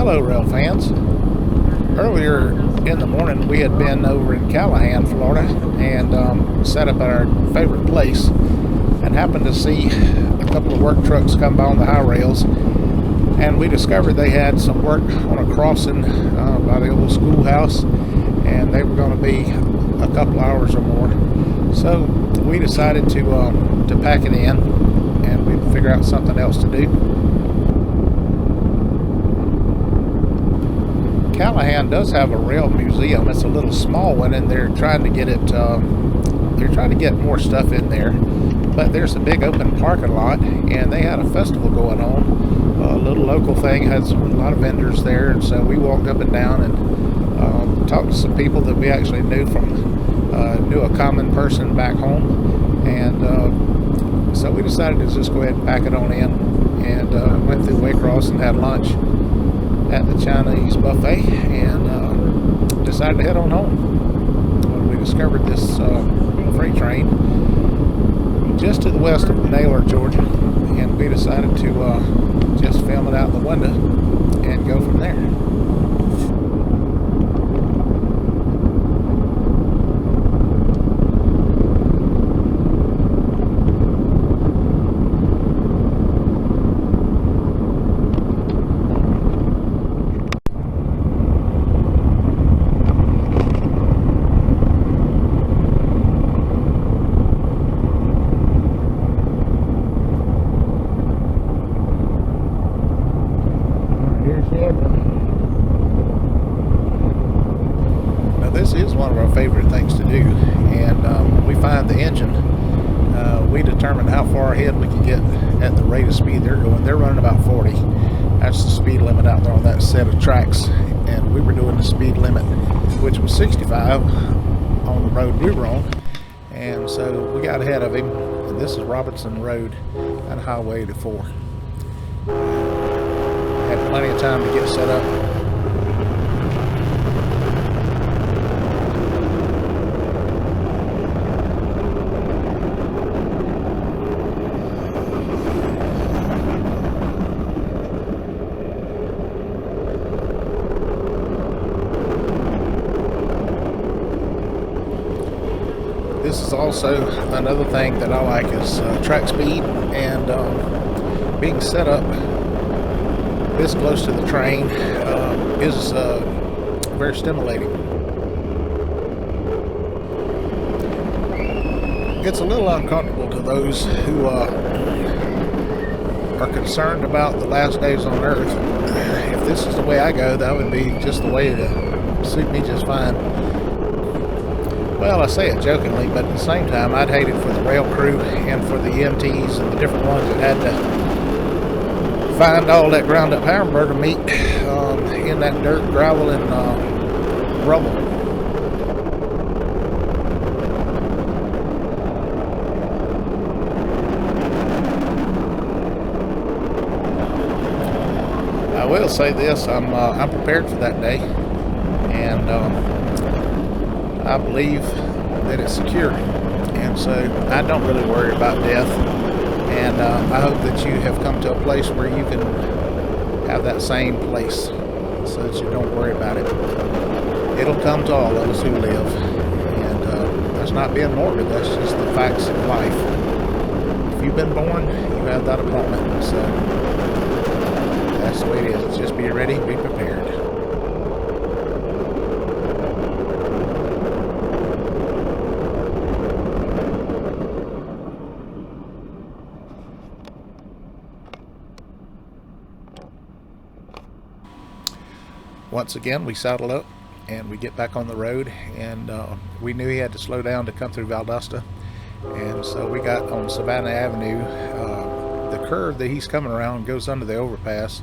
Hello, rail fans. Earlier in the morning, we had been over in Callahan, Florida, and set up at our favorite place, and happened to see a couple of work trucks come by on the high rails, and we discovered they had some work on a crossing by the old schoolhouse, and they were going to be a couple hours or more. So we decided to pack it in, and we'd figure out something else to do. Callahan does have a rail museum. It's a little small one, and they're trying to get it. They're trying to get more stuff in there. But there's a big open parking lot, and they had a festival going on. A little local thing, had a lot of vendors there, and so we walked up and down and talked to some people that we actually knew knew a common person back home, and so we decided to just go ahead and pack it on in, and went through Waycross and had lunch at the Chinese buffet, and decided to head on home when we discovered this freight train just to the west of Naylor, Georgia, and we decided to just film it out the window and go from there. Now this is one of our favorite things to do, and when we find the engine, we determine how far ahead we can get at the rate of speed they're going. They're running about 40. That's the speed limit out there on that set of tracks, and we were doing the speed limit, which was 65 on the road we were on, and so we got ahead of him. And this is Robinson Road and Highway 84. Had plenty of time to get set up. This is also another thing that I like is track speed, and being set up this close to the train is very stimulating. It's a little uncomfortable to those who are concerned about the last days on Earth. If this is the way I go, that would be just the way to suit me just fine. Well, I say it jokingly, but at the same time, I'd hate it for the rail crew and for the EMTs and the different ones that had to find all that ground up hamburger meat in that dirt, gravel, and rubble. I will say this: I'm prepared for that day, and I believe that it's secure, and so I don't really worry about death, and I hope that you have come to a place where you can have that same place so that you don't worry about it. It'll come to all of us who live, and that's not being morbid, that's just the facts of life. If you've been born, you have that appointment, so that's the way it is. Just be ready, be prepared. Once again, we saddle up and we get back on the road, and we knew he had to slow down to come through Valdosta, and so we got on Savannah Avenue. The curve that he's coming around goes under the overpass.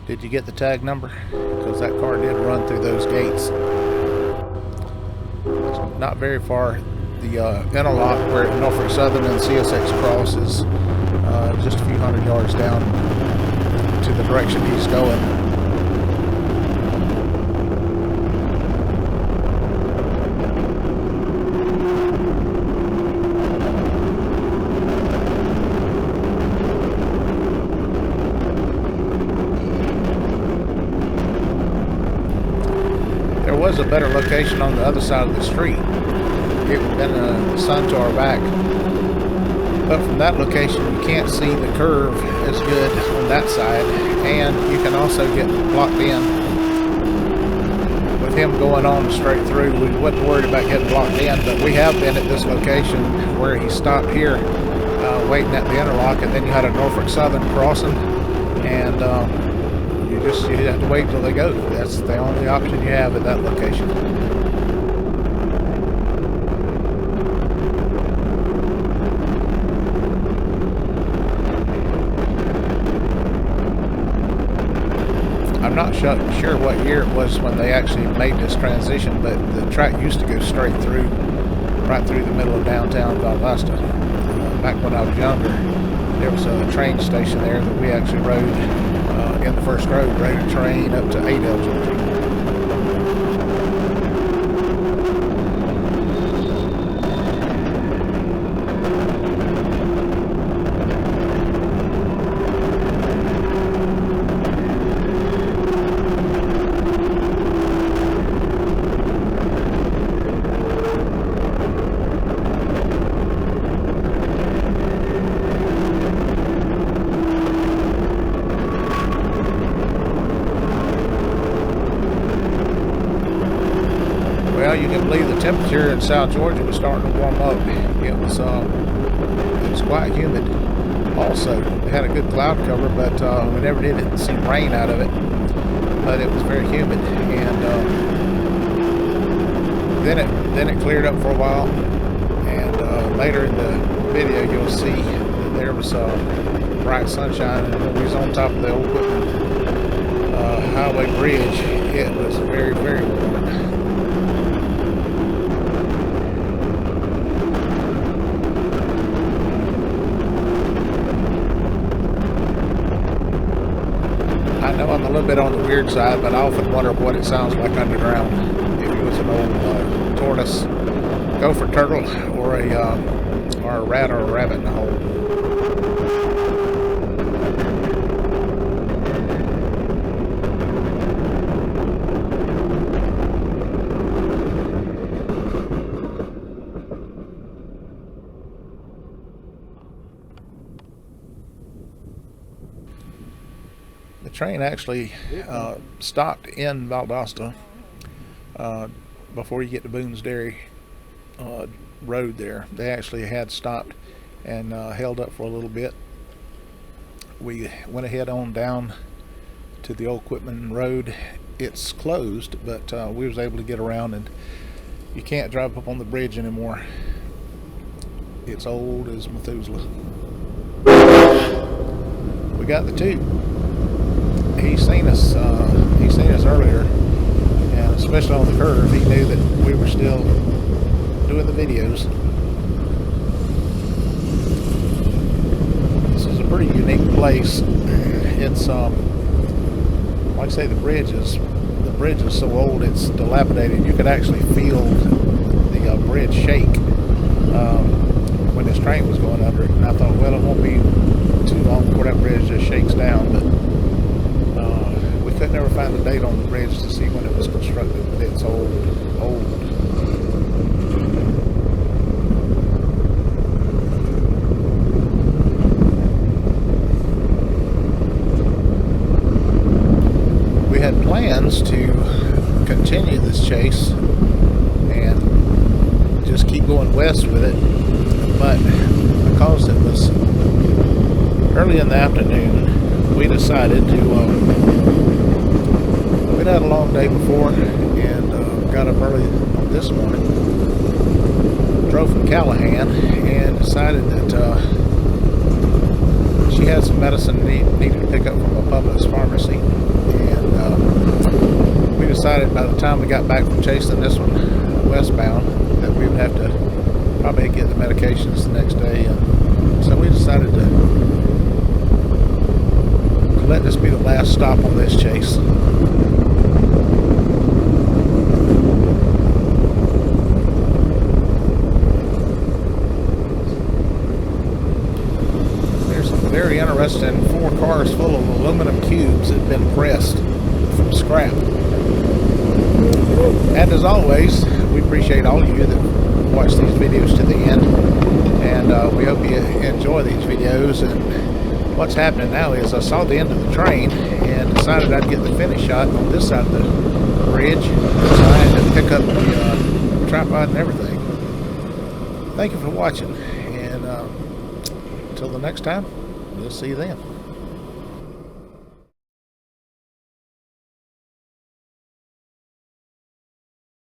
Did you get the tag number? Because that car did run through those gates. It's not very far. The interlock where Norfolk Southern and CSX cross is just a few hundred yards down to the direction he's going. a better location on the other side of the street. It would have been the sun to our back. But from that location, you can't see the curve as good on that side, and you can also get blocked in. With him going on straight through, we wasn't worried about getting blocked in, but we have been at this location where he stopped here, waiting at the interlock, and then you had a Norfolk Southern crossing, and you have to wait till they go. That's the only option you have at that location. I'm not sure what year it was when they actually made this transition, but the track used to go straight through, right through the middle of downtown Valdosta. Back when I was younger, there was a train station there that we actually rode in the first road, rode a train up to Adel, Georgia. Well, you can believe the temperature in South Georgia was starting to warm up. It was quite humid. Also, we had a good cloud cover, but we never did see rain out of it. But it was very humid, and then it cleared up for a while. And later in the video, you'll see that there was bright sunshine, and when we was on top of the old Quitman Highway Bridge, it was very, very warm. I know I'm a little bit on the weird side, but I often wonder what it sounds like underground. If it was an old tortoise, gopher turtle, or a rat or a rabbit in a hole. The train actually stopped in Valdosta before you get to Boone's Dairy Road there. They actually had stopped and held up for a little bit. We went ahead on down to the old Quitman Road. It's closed, but we was able to get around, and you can't drive up on the bridge anymore. It's old as Methuselah. We got the tube. He seen us earlier, and especially on the curve, he knew that we were still doing the videos. This is a pretty unique place. It's like I say, the bridge is so old it's dilapidated. You could actually feel the bridge shake when this train was going under it, and I thought, well, it won't be too long before that bridge just shakes down, but we could never find the date on the bridge to see when it was constructed, but it's old. We had plans to continue this chase and just keep going west with it, but because it was early in the afternoon, we decided to we'd had a long day before, and got up early this morning, drove from Callahan, and decided that she had some medicine needed to pick up from a Publix pharmacy, and we decided by the time we got back from chasing this one westbound that we would have to probably get the medications the next day, and so we decided to let this be the last stop on this chase. There's some very interesting 4 cars full of aluminum cubes that have been pressed from scrap. And as always, we appreciate all of you that watch these videos to the end, and we hope you enjoy these videos. And what's happening now is I saw the end of the train and decided I'd get the finish shot on this side of the bridge, so I had to pick up the tripod and everything. Thank you for watching, and until the next time, we'll see you then.